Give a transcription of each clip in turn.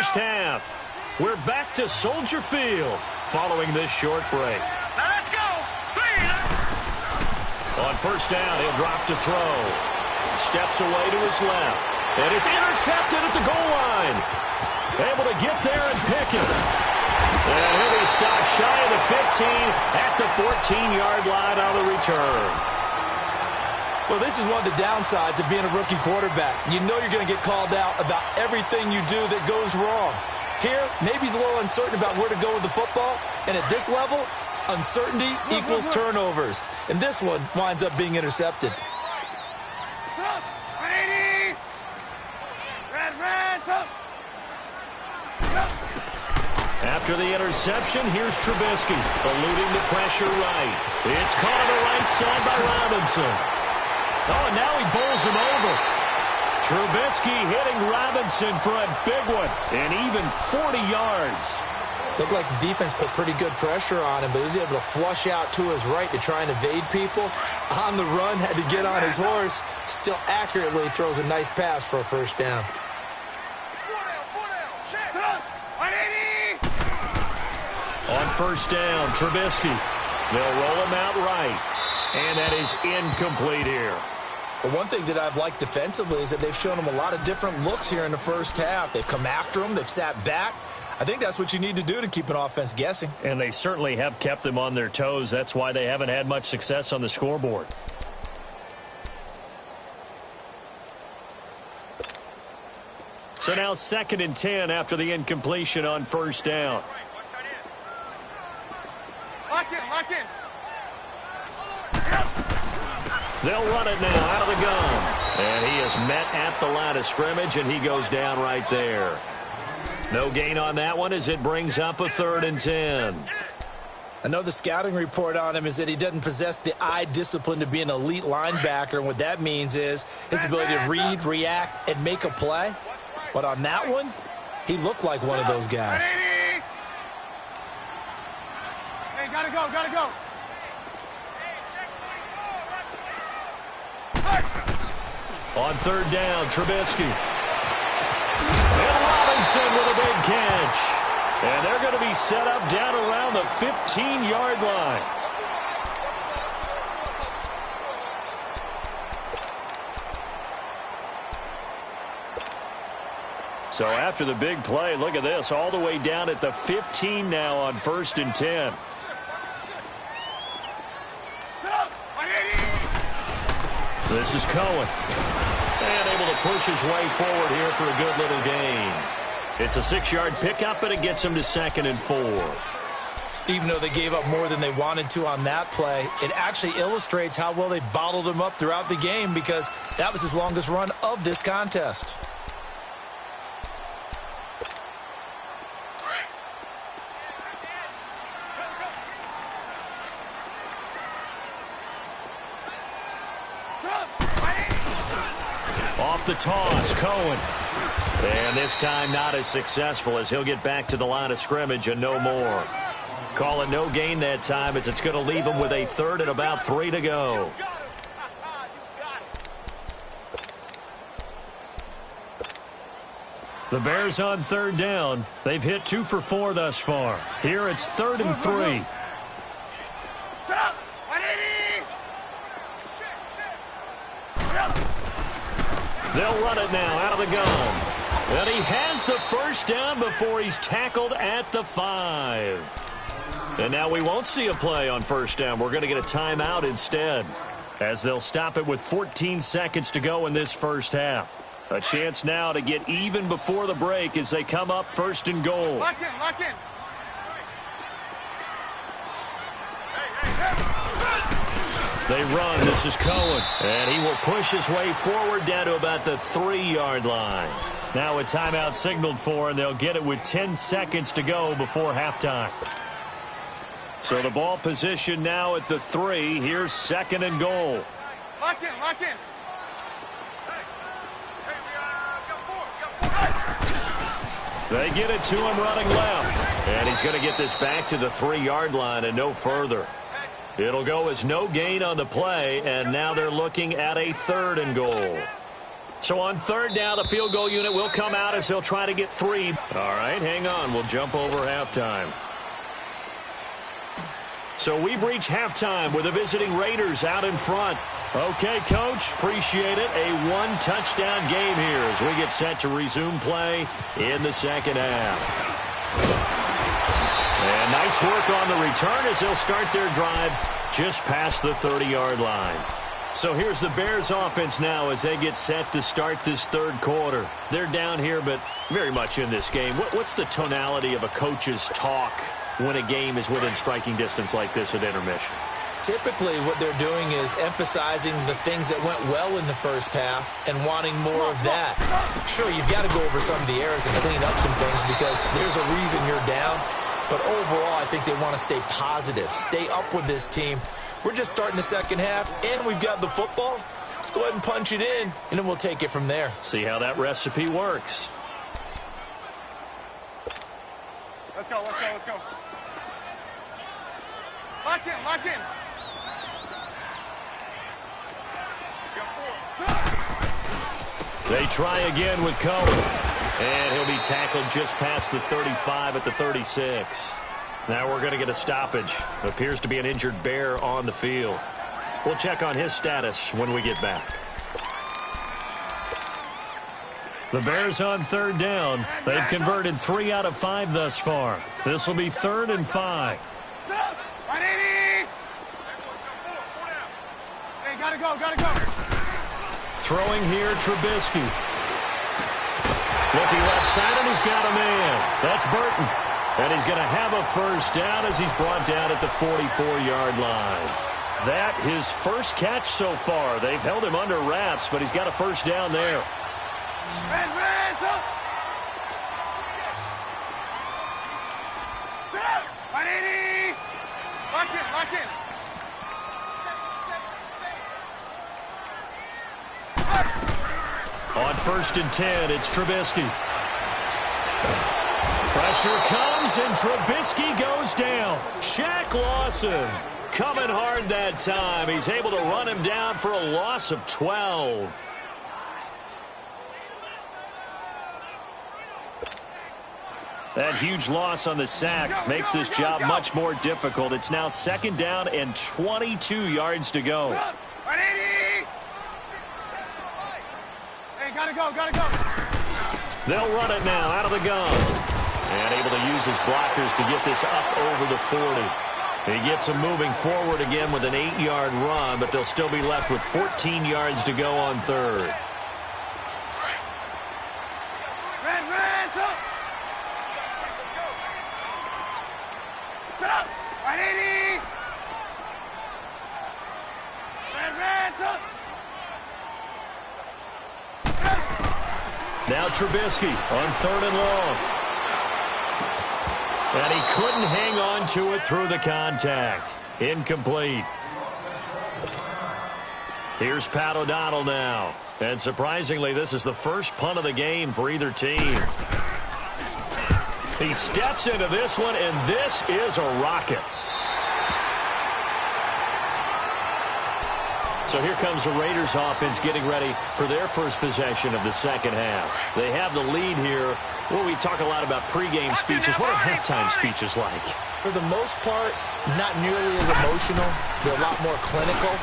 first half. We're back to Soldier Field following this short break. Now let's go. On first down, he'll drop to throw. Steps away to his left. And it's intercepted at the goal line. Able to get there and pick it. And he'll be stopped shy of the 15 at the 14-yard line on the return. Well, this is one of the downsides of being a rookie quarterback. You know you're going to get called out about everything you do that goes wrong. Here, maybe he's a little uncertain about where to go with the football. And at this level, uncertainty equals turnovers. And this one winds up being intercepted. After the interception, here's Trubisky, eluding the pressure right. It's caught on the right side by Robinson. Oh, and now he bowls him over. Trubisky hitting Robinson for a big one, and even 40 yards. Looked like the defense put pretty good pressure on him, but he was able to flush out to his right to try and evade people. On the run, had to get on his horse. Still accurately throws a nice pass for a first down. On first down, Trubisky. They'll roll him out right. And that is incomplete here. Well, one thing that I've liked defensively is that they've shown him a lot of different looks here in the first half. They've come after him. They've sat back. I think that's what you need to do to keep an offense guessing. And they certainly have kept them on their toes. That's why they haven't had much success on the scoreboard. So now 2nd and 10 after the incompletion on first down. Lock in. They'll run it now out of the gun. And he is met at the line of scrimmage, and he goes down right there. No gain on that one as it brings up a 3rd and 10. I know the scouting report on him is that he doesn't possess the eye discipline to be an elite linebacker. And what that means is his ability to read, react, and make a play. But on that one, he looked like one of those guys. Hey, gotta go. On 3rd down, Trubisky. And Robinson with a big catch. And they're going to be set up down around the 15-yard line. So after the big play, look at this, all the way down at the 15 now on 1st and 10. This is Cohen. And able to push his way forward here for a good little gain. It's a 6-yard pickup, and it gets him to 2nd and 4. Even though they gave up more than they wanted to on that play, it actually illustrates how well they bottled him up throughout the game because that was his longest run of this contest. Off the toss, Cohen. And this time not as successful as he'll get back to the line of scrimmage and no more. Call it no gain that time as it's going to leave him with a 3rd and about 3 to go. The Bears on 3rd down. They've hit 2 for 4 thus far. Here it's 3rd and 3. They'll run it now out of the gun. And he has the first down before he's tackled at the 5. And now we won't see a play on first down. We're going to get a timeout instead, as they'll stop it with 14 seconds to go in this first half. A chance now to get even before the break as they come up 1st and goal. Lock in. They run. This is Cohen. And he will push his way forward down to about the 3-yard line. Now a timeout signaled for, and they'll get it with 10 seconds to go before halftime. So the ball position now at the 3. Here's 2nd and goal. Lock in. They get it to him running left. And he's going to get this back to the 3-yard line and no further. It'll go as no gain on the play, and now they're looking at a 3rd and goal. So on third down, the field goal unit will come out as they'll try to get 3. All right, hang on. We'll jump over halftime. So we've reached halftime with the visiting Raiders out in front. Okay, Coach, appreciate it. A 1-touchdown game here as we get set to resume play in the second half. And nice work on the return as they'll start their drive just past the 30-yard line. So here's the Bears offense now as they get set to start this third quarter. They're down here, but very much in this game. What's the tonality of a coach's talk when a game is within striking distance like this at intermission? Typically, what they're doing is emphasizing the things that went well in the first half and wanting more of that. Sure, you've got to go over some of the errors and clean up some things because there's a reason you're down. But overall, I think they want to stay positive, stay up with this team. We're just starting the second half, and we've got the football. Let's go ahead and punch it in, and then we'll take it from there. See how that recipe works. Let's go, let's go, let's go. Lock in, lock in. They try again with Cohen. And he'll be tackled just past the 35 at the 36. Now we're going to get a stoppage. Appears to be an injured Bear on the field. We'll check on his status when we get back. The Bears on third down. They've converted 3 out of 5 thus far. This will be 3rd and 5. Hey, gotta go, gotta go. Throwing here, Trubisky. Looking left side, and he's got a man. That's Burton. And he's going to have a first down as he's brought down at the 44-yard line. That, his first catch so far. They've held him under wraps, but he's got a first down there. Red, up. Lock in, lock in. On 1st and 10, it's Trubisky. Pressure comes, and Trubisky goes down. Shaq Lawson coming hard that time. He's able to run him down for a loss of 12. That huge loss on the sack makes this job much more difficult. It's now 2nd down and 22 yards to go. Hey, gotta go, gotta go. They'll run it now out of the gun. And able to use his blockers to get this up over the 40. He gets him moving forward again with an 8-yard run, but they'll still be left with 14 yards to go on third. Red, up. Set up. 180. Red, up. Now Trubisky on 3rd and long. And he couldn't hang on to it through the contact. Incomplete. Here's Pat O'Donnell now. And surprisingly, this is the first punt of the game for either team. He steps into this one, and this is a rocket. So here comes the Raiders offense getting ready for their first possession of the second half. They have the lead here. Well, we talk a lot about pregame speeches. What are halftime speeches like? For the most part, not nearly as emotional. They're a lot more clinical.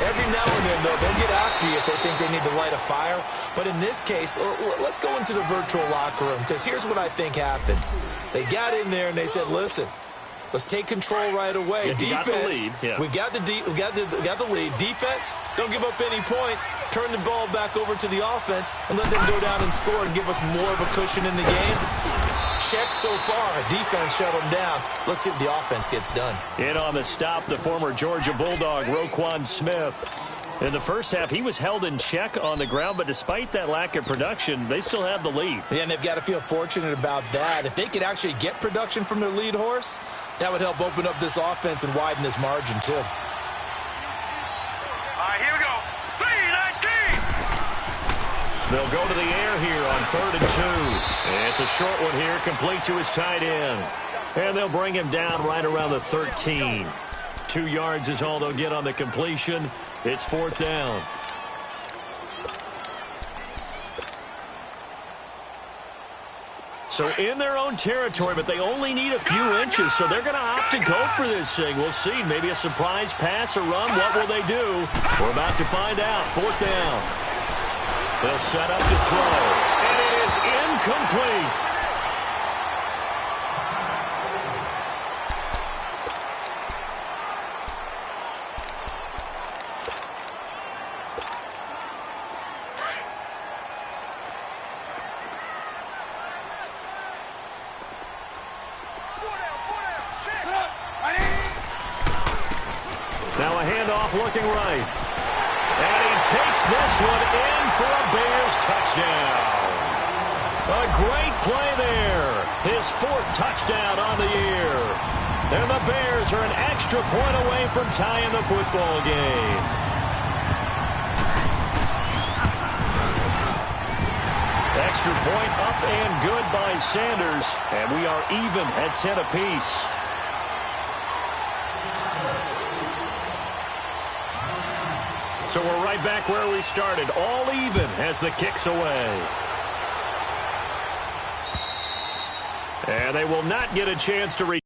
Every now and then, though, they'll get after you if they think they need to light a fire. But in this case, let's go into the virtual locker room, because here's what I think happened. They got in there and they said, listen, let's take control right away. Yeah, defense, we got the lead. Defense, don't give up any points. Turn the ball back over to the offense and let them go down and score and give us more of a cushion in the game. Check so far. Defense shut them down. Let's see if the offense gets done. In on the stop, the former Georgia Bulldog, Roquan Smith. In the first half, he was held in check on the ground, but despite that lack of production, they still have the lead. Yeah, and they've got to feel fortunate about that. If they could actually get production from their lead horse, that would help open up this offense and widen this margin, too. All right, here we go. 3-19. They'll go to the air here on 3rd and 2. It's a short one here, complete to his tight end. And they'll bring him down right around the 13. 2 yards is all they'll get on the completion. It's 4th down. So in their own territory, but they only need a few inches, so they're going to opt to go for this thing. We'll see. Maybe a surprise pass or run. What will they do? We're about to find out. 4th down. They'll set up to throw, and it is incomplete. Looking right. And he takes this one in for a Bears touchdown. A great play there. His 4th touchdown on the year. And the Bears are an extra point away from tying the football game. Extra point up and good by Sanders. And we are even at 10 apiece. So we're right back where we started, all even as the kick's away. And they will not get a chance to reach.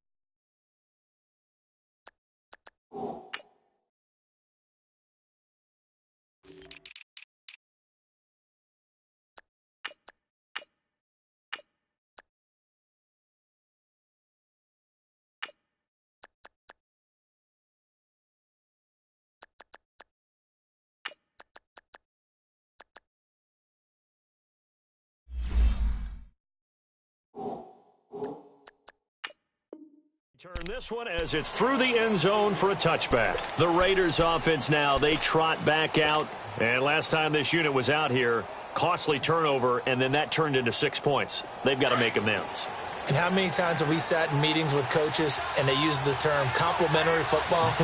Turn this one as it's through the end zone for a touchback. The Raiders offense now, they trot back out. And last time this unit was out here, costly turnover, and then that turned into 6 points. They've got to make amends. And how many times have we sat in meetings with coaches and they use the term complementary football?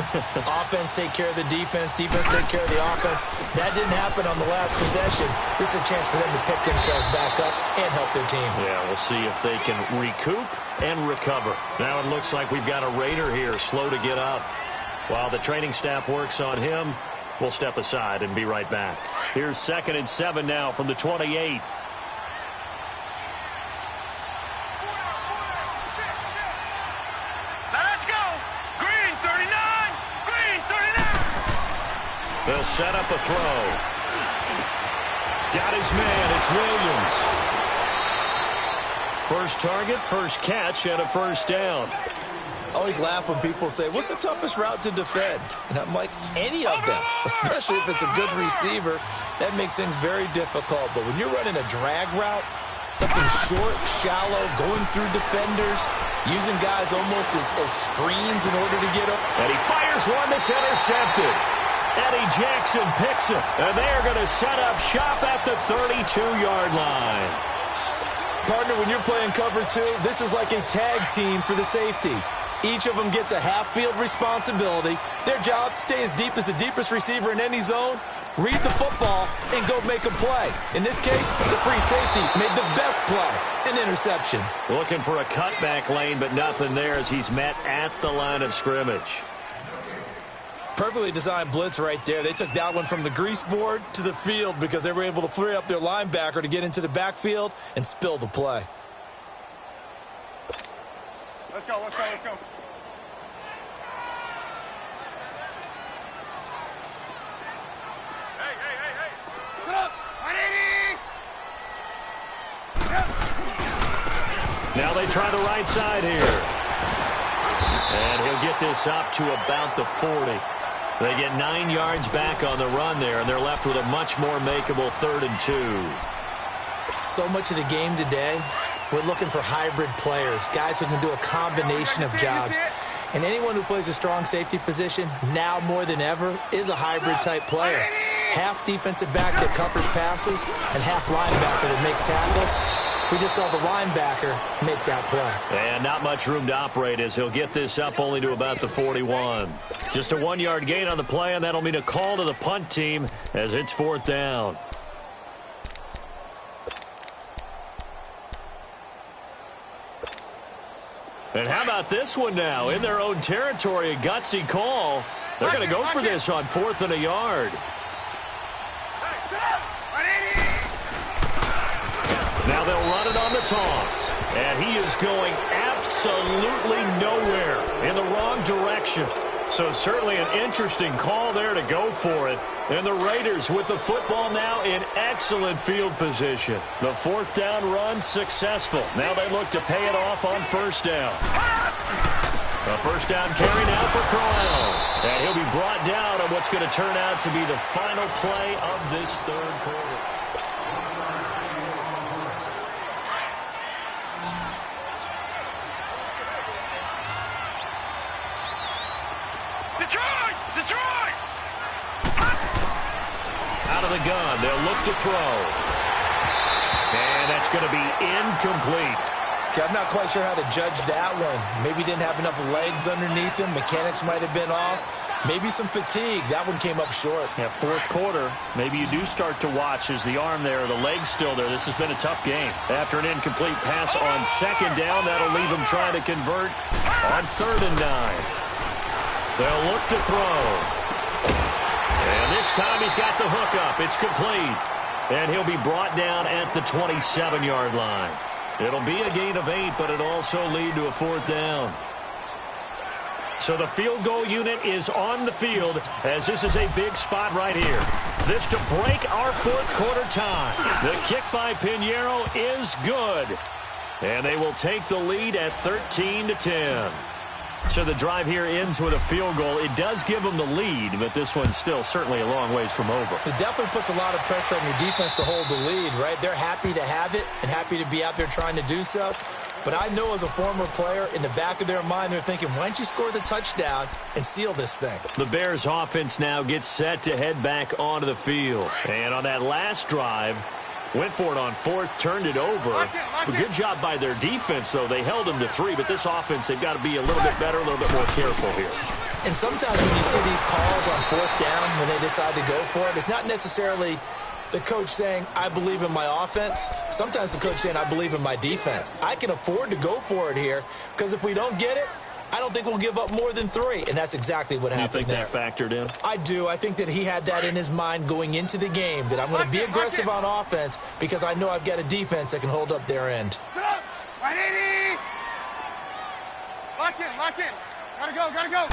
Offense take care of the defense, defense take care of the offense. That didn't happen on the last possession. This is a chance for them to pick themselves back up and help their team. Yeah, we'll see if they can recoup and recover. Now it looks like we've got a Raider here, slow to get up. While the training staff works on him, we'll step aside and be right back. Here's 2nd and 7 now from the 28. They'll set up a throw. Got his man. It's Williams. First target, first catch, and a 1st down. I always laugh when people say, what's the toughest route to defend? And I'm like, any of them, especially if it's a good receiver. That makes things very difficult. But when you're running a drag route, something short, shallow, going through defenders, using guys almost as screens in order to get up. And he fires one that's intercepted. Eddie Jackson picks it, and they're going to set up shop at the 32-yard line. Partner, when you're playing cover 2, this is like a tag team for the safeties. Each of them gets a half-field responsibility. Their job, stay as deep as the deepest receiver in any zone, read the football, and go make a play. In this case, the free safety made the best play, an interception. Looking for a cutback lane, but nothing there as he's met at the line of scrimmage. Perfectly designed blitz right there. They took that one from the grease board to the field because they were able to free up their linebacker to get into the backfield and spill the play. Let's go, let's go, let's go. Hey, hey, hey, hey. Put up. 180. Now they try the right side here. And he'll get this up to about the 40. They get 9 yards back on the run there, and they're left with a much more makeable 3rd and 2. So much of the game today, we're looking for hybrid players, guys who can do a combination of jobs. And anyone who plays a strong safety position, now more than ever, is a hybrid-type player. Half defensive back that covers passes and half linebacker that makes tackles. We just saw the linebacker make that play. And not much room to operate as he'll get this up only to about the 41. Just a 1-yard gain on the play, and that'll mean a call to the punt team as it's 4th down. And how about this one now? In their own territory, a gutsy call. They're going to go for this on 4th and a yard. Now they'll run it on the toss. And he is going absolutely nowhere, in the wrong direction. So certainly an interesting call there to go for it. And the Raiders with the football now in excellent field position. The fourth down run successful. Now they look to pay it off on first down. A first down carry now for Crowell. And he'll be brought down on what's going to turn out to be the final play of this third quarter. Detroit! Out of the gun, they'll look to throw. And that's going to be incomplete. Okay, I'm not quite sure how to judge that one. Maybe didn't have enough legs underneath him. Mechanics might have been off. Maybe some fatigue. That one came up short. Yeah, fourth quarter, maybe you do start to watch as the arm there, the leg's still there. This has been a tough game. After an incomplete pass on second down, that'll leave him trying to convert on 3rd and 9. They'll look to throw. And this time he's got the hook up. It's complete. And he'll be brought down at the 27-yard line. It'll be a gain of 8, but it'll also lead to a 4th down. So the field goal unit is on the field as this is a big spot right here. This to break our fourth quarter tie. The kick by Pinheiro is good. And they will take the lead at 13-10. So the drive here ends with a field goal. It does give them the lead, but this one's still certainly a long ways from over. It definitely puts a lot of pressure on your defense to hold the lead, right? They're happy to have it and happy to be out there trying to do so. But I know as a former player, in the back of their mind, they're thinking, why don't you score the touchdown and seal this thing? The Bears offense now gets set to head back onto the field. And on that last drive, went for it on 4th, turned it over. A good job by their defense, though. They held them to 3, but this offense, they've got to be a little bit better, a little bit more careful here. And sometimes when you see these calls on 4th down, when they decide to go for it, it's not necessarily the coach saying, I believe in my offense. Sometimes the coach saying, I believe in my defense. I can afford to go for it here because if we don't get it, I don't think we'll give up more than 3, and that's exactly what happened there. You think that factored in? I do. I think that he had that in his mind going into the game, that I'm going to be aggressive on offense because I know I've got a defense that can hold up their end. Right, 80! Lock in. Gotta go.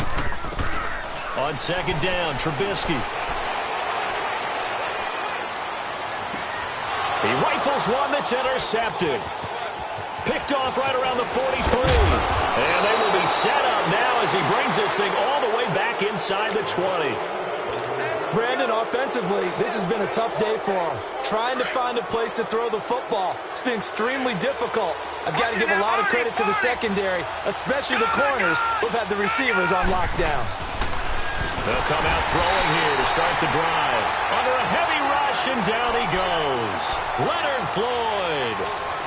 On second down, Trubisky. He rifles one that's intercepted. Picked off right around the 43. And they will be set up now as he brings this thing all the way back inside the 20. Brandon, offensively, this has been a tough day for him. Trying to find a place to throw the football. It's been extremely difficult. I've got to give a lot of credit to the secondary, especially the corners who've had the receivers on lockdown. They'll come out throwing here to start the drive. Under a heavy rush, and down he goes. Leonard Floyd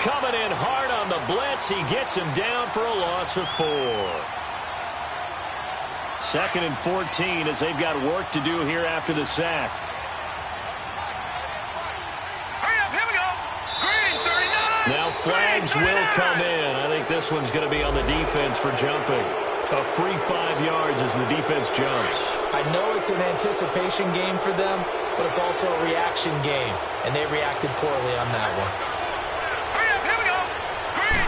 coming in hard on the blitz. He gets him down for a loss of 4. 2nd and 14 as they've got work to do here after the sack. Hurry up, here we go. Green, 39. Now flags will come in. I think this one's going to be on the defense for jumping. A free 5 yards as the defense jumps. I know it's an anticipation game for them, but it's also a reaction game, and they reacted poorly on that one. Hurry up, here we go. Green.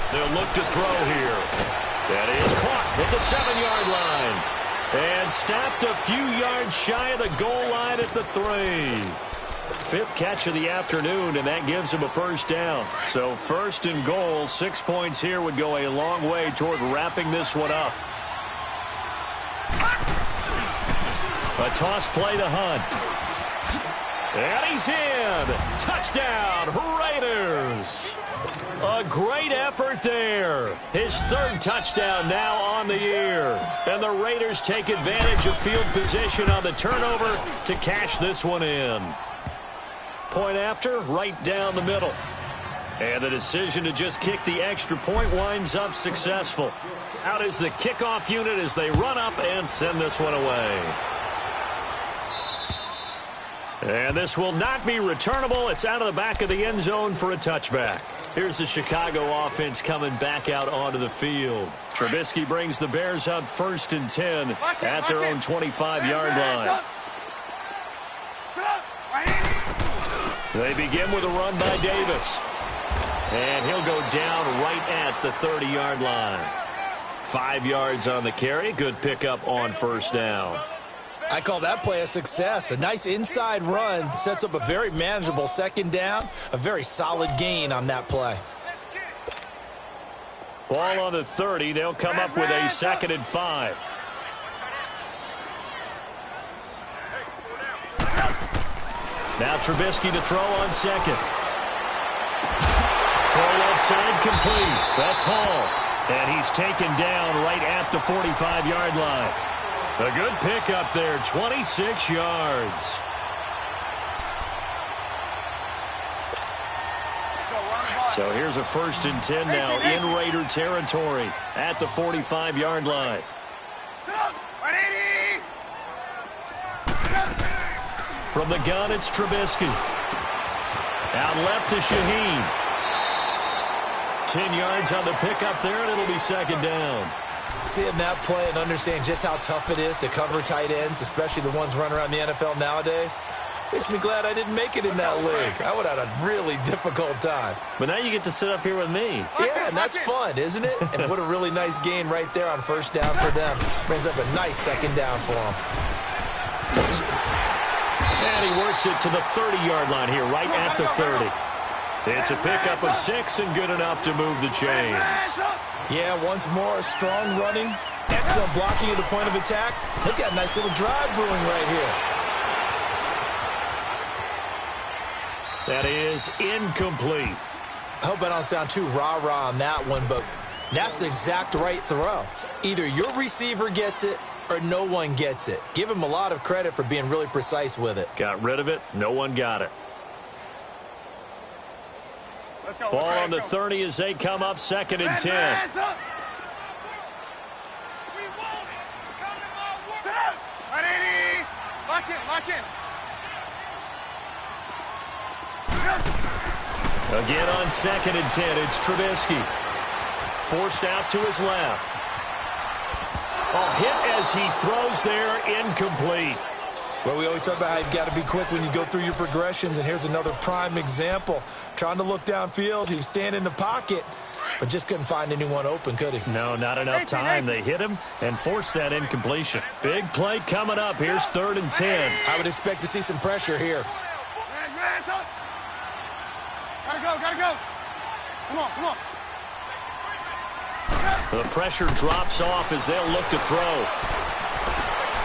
They'll look to throw here. That is caught at the 7-yard line. And stopped a few yards shy of the goal line at the 3. 5th catch of the afternoon, and that gives him a first down. So 1st and goal, 6 points here would go a long way toward wrapping this one up. A toss play to Hunt. And he's in. Touchdown, Raiders. A great effort there. His 3rd touchdown now on the year. And the Raiders take advantage of field position on the turnover to cash this one in. Point after, right down the middle. And the decision to just kick the extra point winds up successful. Out is the kickoff unit as they run up and send this one away. And this will not be returnable. It's out of the back of the end zone for a touchback. Here's the Chicago offense coming back out onto the field. Trubisky brings the Bears up 1st and 10 at their own 25-yard line. They begin with a run by Davis. And he'll go down right at the 30-yard line. 5 yards on the carry. Good pickup on first down. I call that play a success. A nice inside run sets up a very manageable second down. A very solid gain on that play. Ball on the 30. They'll come up with a 2nd and 5. Now Trubisky to throw on 2nd. Throw left side complete. That's Hall. And he's taken down right at the 45-yard line. A good pickup there, 26 yards. So here's a 1st and 10 now in Raider territory at the 45-yard line. From the gun, it's Trubisky. Out left to Shaheen. 10 yards on the pickup there, and it'll be 2nd down. Seeing that play and understanding just how tough it is to cover tight ends, especially the ones running around the NFL nowadays, makes me glad I didn't make it in that league. I would have had a really difficult time. But now you get to sit up here with me. Yeah, and that's fun, isn't it? And what a really nice gain right there on first down for them. Brings up a nice 2nd down for them. And he works it to the 30-yard line here, right at the 30. It's a pickup of 6 and good enough to move the chains. Yeah, once more, strong running, excellent blocking at the point of attack. They've got a nice little drive brewing right here. That is incomplete. I hope I don't sound too rah-rah on that one, but that's the exact right throw. Either your receiver gets it or no one gets it. Give him a lot of credit for being really precise with it. Got rid of it. No one got it. Ball on the 30 as they come up 2nd and 10. Again on 2nd and 10, it's Trubisky. Forced out to his left. A hit as he throws there, incomplete. Well, we always talk about how you've got to be quick when you go through your progressions, and here's another prime example. Trying to look downfield, he was standing in the pocket, but just couldn't find anyone open, could he? No, not enough time. They hit him and forced that incompletion. Big play coming up. Here's 3rd and 10. I would expect to see some pressure here. Gotta go. Come on. The pressure drops off as they'll look to throw.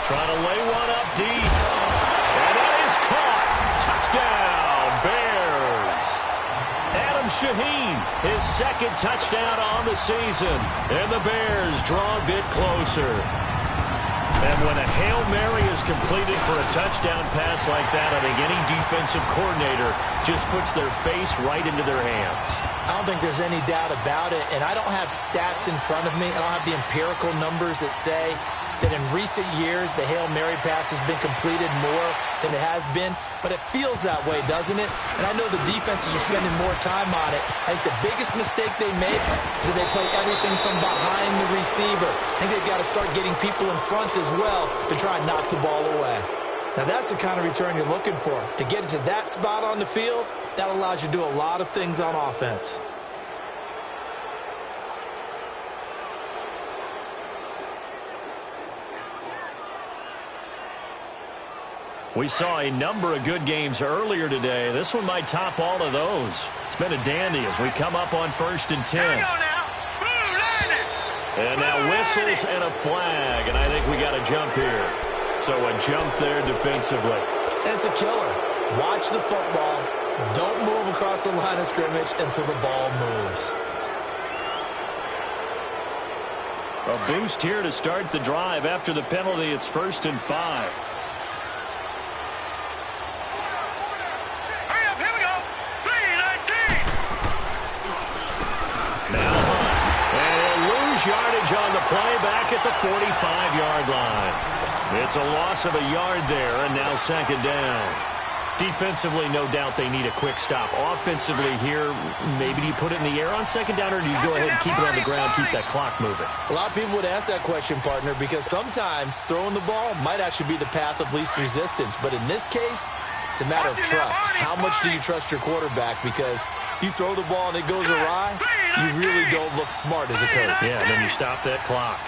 Trying to lay one up deep. And that is caught. Touchdown, Bears. Adam Shaheen, his 2nd touchdown on the season. And the Bears draw a bit closer. And when a Hail Mary is completed for a touchdown pass like that, I think any defensive coordinator just puts their face right into their hands. I don't think there's any doubt about it, and I don't have stats in front of me. I don't have the empirical numbers that say that in recent years the Hail Mary pass has been completed more than it has been, but it feels that way, doesn't it? And I know the defenses are spending more time on it. I think the biggest mistake they make is that they play everything from behind the receiver. I think they've got to start getting people in front as well to try and knock the ball away. Now that's the kind of return you're looking for. To get it to that spot on the field, that allows you to do a lot of things on offense. We saw a number of good games earlier today. This one might top all of those. It's been a dandy as we come up on 1st and 10. And now whistles and a flag, and I think we got a jump here. So a jump there defensively. It's a killer. Watch the football. Don't move across the line of scrimmage until the ball moves. A boost here to start the drive. After the penalty, it's 1st and 5. Yardage on the play back at the 45-yard line. It's a loss of a yard there, and now 2nd down. Defensively, no doubt they need a quick stop. Offensively here, maybe do you put it in the air on 2nd down, or do you go ahead and keep it on the ground, keep that clock moving? A lot of people would ask that question, partner, because sometimes throwing the ball might actually be the path of least resistance. But in this case, it's a matter of trust. How much do you trust your quarterback? Because You throw the ball and it goes awry, you really don't look smart as a coach. Yeah, and then you stop that clock.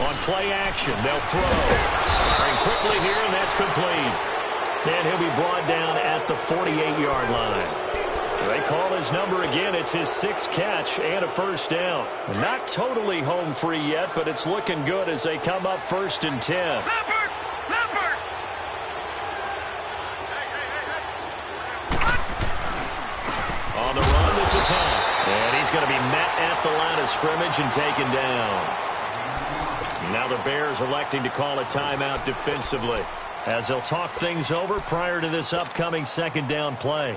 On play action, they'll throw. Firing quickly here, and that's complete. And he'll be brought down at the 48-yard line. They call his number again. It's his 6th catch and a first down. Not totally home free yet, but it's looking good as they come up 1st and 10. Leopard! Leopard! On the run, this is Hunt. And he's going to be met at the line of scrimmage and taken down. Now the Bears electing to call a timeout defensively as they'll talk things over prior to this upcoming 2nd down play.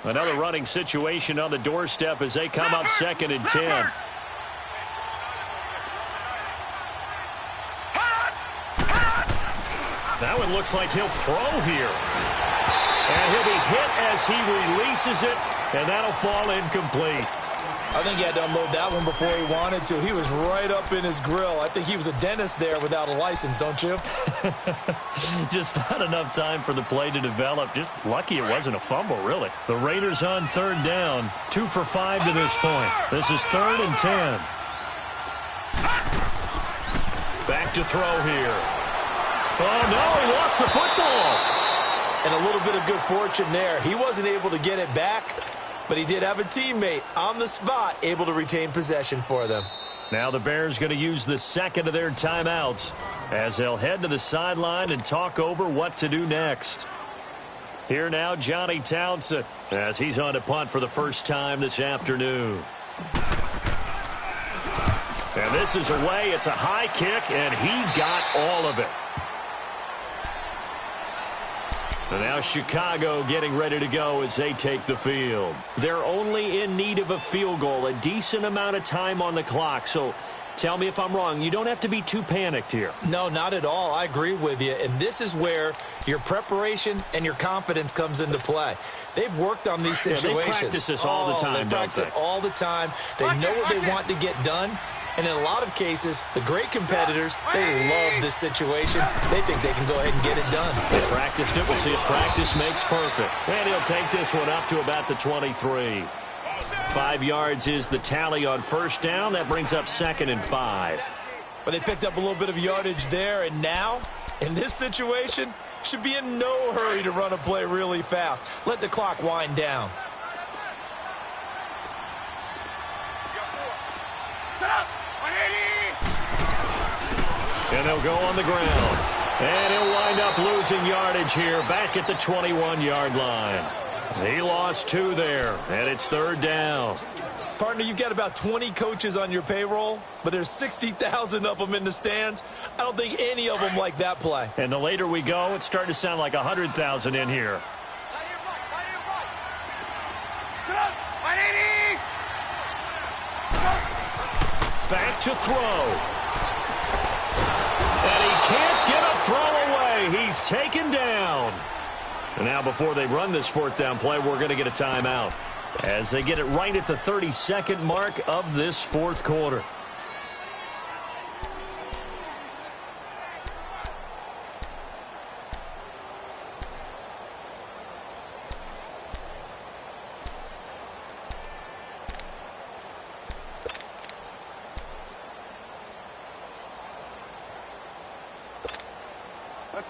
Another running situation on the doorstep as they come up 2nd and 10. That one looks like he'll throw here. And he'll be hit as he releases it, and that'll fall incomplete. I think he had to unload that one before he wanted to. He was right up in his grill. I think he was a dentist there without a license, don't you? Just not enough time for the play to develop. Just lucky it wasn't a fumble, really. The Raiders on 3rd down. 2 for 5 to this point. This is 3rd and 10. Back to throw here. Oh, no, he lost the football. And a little bit of good fortune there. He wasn't able to get it back, but he did have a teammate on the spot able to retain possession for them. Now the Bears going to use the 2nd of their timeouts as they'll head to the sideline and talk over what to do next. Here now, Johnny Townsend, as he's on to punt for the first time this afternoon. And this is away. It's a high kick, and he got all of it. And now Chicago getting ready to go as they take the field. They're only in need of a field goal, a decent amount of time on the clock. So tell me if I'm wrong. You don't have to be too panicked here. No, not at all. I agree with you. And this is where your preparation and your confidence comes into play. They've worked on these situations. Yeah, they practice this all the time, They practice it all the time. They know what they want to get done. And in a lot of cases, the great competitors, they love this situation. They think they can go ahead and get it done. They practiced it. We'll see if practice makes perfect. And he'll take this one up to about the 23. 5 yards is the tally on 1st down. That brings up 2nd and 5. But they picked up a little bit of yardage there. And now, in this situation, should be in no hurry to run a play really fast. Let the clock wind down. And they'll go on the ground. And he'll wind up losing yardage here back at the 21-yard line. He lost 2 there, and it's 3rd down. Partner, you've got about 20 coaches on your payroll, but there's 60,000 of them in the stands. I don't think any of them like that play. And the later we go, it's starting to sound like 100,000 in here. Back to throw. And he can't get a throw away. He's taken down. And now before they run this 4th down play, we're going to get a timeout as they get it right at the 32nd mark of this 4th quarter.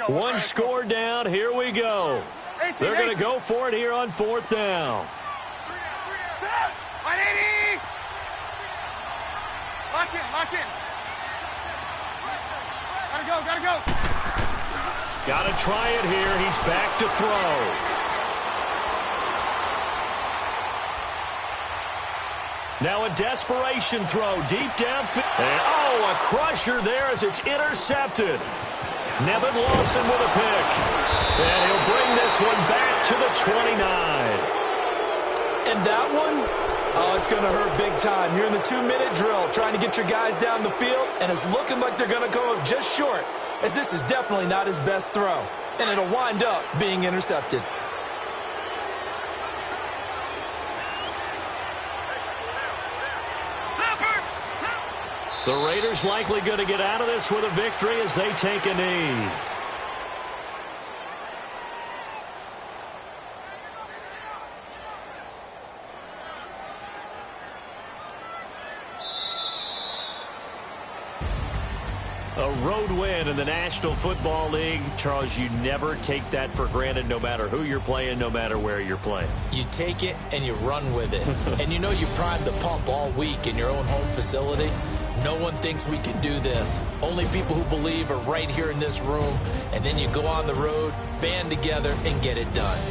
One score down. Here we go. They're going to go for it here on 4th down. 180! Lock in, lock in. Gotta go. Gotta try it here. He's back to throw. Now a desperation throw deep downfield. And a crusher there as it's intercepted. Nevin Lawson with a pick. And he'll bring this one back to the 29. And that one, it's going to hurt big time. You're in the 2-minute drill trying to get your guys down the field, and it's looking like they're going to come up just short, as this is definitely not his best throw. And it'll wind up being intercepted. The Raiders likely going to get out of this with a victory as they take a knee. A road win in the National Football League. Charles, you never take that for granted, no matter who you're playing, no matter where you're playing. You take it and you run with it. And you know you primed the pump all week in your own home facility. No one thinks we can do this. Only people who believe are right here in this room. And then you go on the road, band together, and get it done.